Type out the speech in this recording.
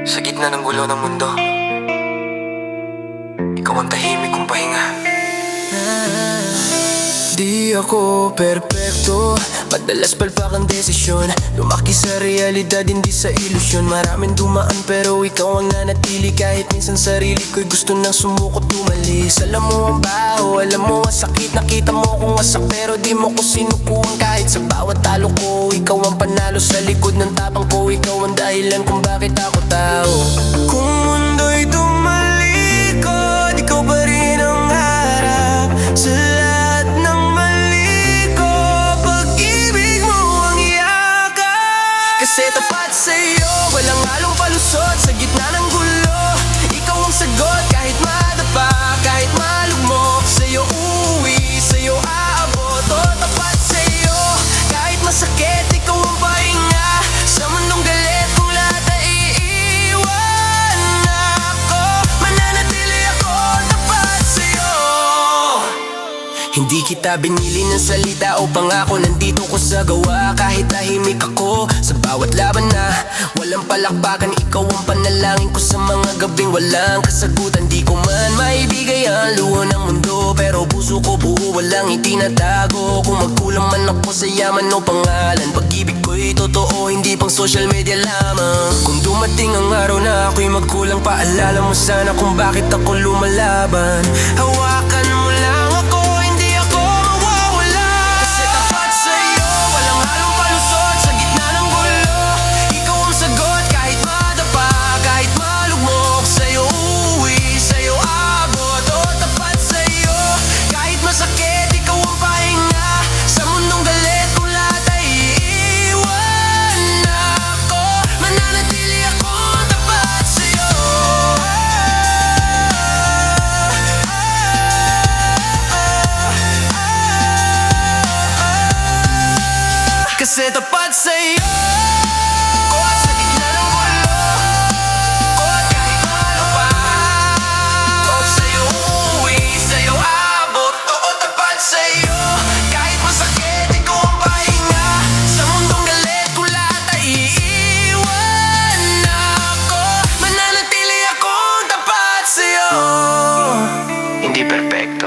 Sa gitna ng gulo ng mundo, ikaw ang tahimik kong pahinga. Di ako perpekto, madalas palpak ang desisyon. Lumaki sa realidad, hindi sa ilusyon. Maraming dumaan pero ikaw ang nanatili. Kahit minsan sarili ko'y gusto nang sumukot umalis. Alam mo ang baho, alam mo ang sakit. Nakita mo kung wasak pero di mo ko sinukuhan. Kahit sa bawat talo ko, ikaw ang panalo. Sa likod ng tapang ko, ikaw ang dahilan kung bakit ako tao. Kung mundo'y tumalikod, ikaw pa rin ang harap sa lahat ng mali ko. Pag-ibig mo ang yakap, kasi tapat sa'yo, walang halong palusot. Sa gitna ng gulo, ikaw ang sagot. Kahit madapa, kahit malugmok, sa'yo uuwi, sa'yo aabot. O tapat sa'yo, kahit masakit, ikaw ang pahinga. Sa mundong galit, kung lahat ay iiwan, ako mananatili, ako tapat sa'yo. Hindi kita binili ng salita o pangako, nandito ko sa gawa. Kahit tahimik ako sa bawat laban na walang palakpakan, ikaw ang panalangin ko sa mga gabing walang kasagutan. Di ko man maibigay ang luho ng mundo, pero puso ko buo, walang itinatago. Kung magkulang man ako sa yaman o pangalan, pag-ibig ko'y totoo, hindi pang social media lamang. Kung dumating ang araw na ako'y magkulang, paalala mo sana kung bakit ako lumalaban. Hawakan mo lang ako, hindi ako mawawala. Kasi tapat sa'yo, walang halong palusot. Sa gitna ng gulo, ikaw ang sagot. Kahit madapa, kahit malugmok, sa'yo uuwi, sa'yo abot. O tapat sa'yo, kahit masakit, ikaw ang pahinga. Sa mundong galit, kung lahat ay iiwan, ako mananatili, ako tapat sa'yo. Kasi tapat sa'yo, sa gitna ng gulo, kahit ano pa, sa'yo uuwi, sa'yo abot. Oo, tapat sa'yo, kahit masakit, ikaw ang pahinga. Sa mundong galit, kung lahat ay iiwan, ako mananatili, akong tapat sa'yo. Hindi perfect,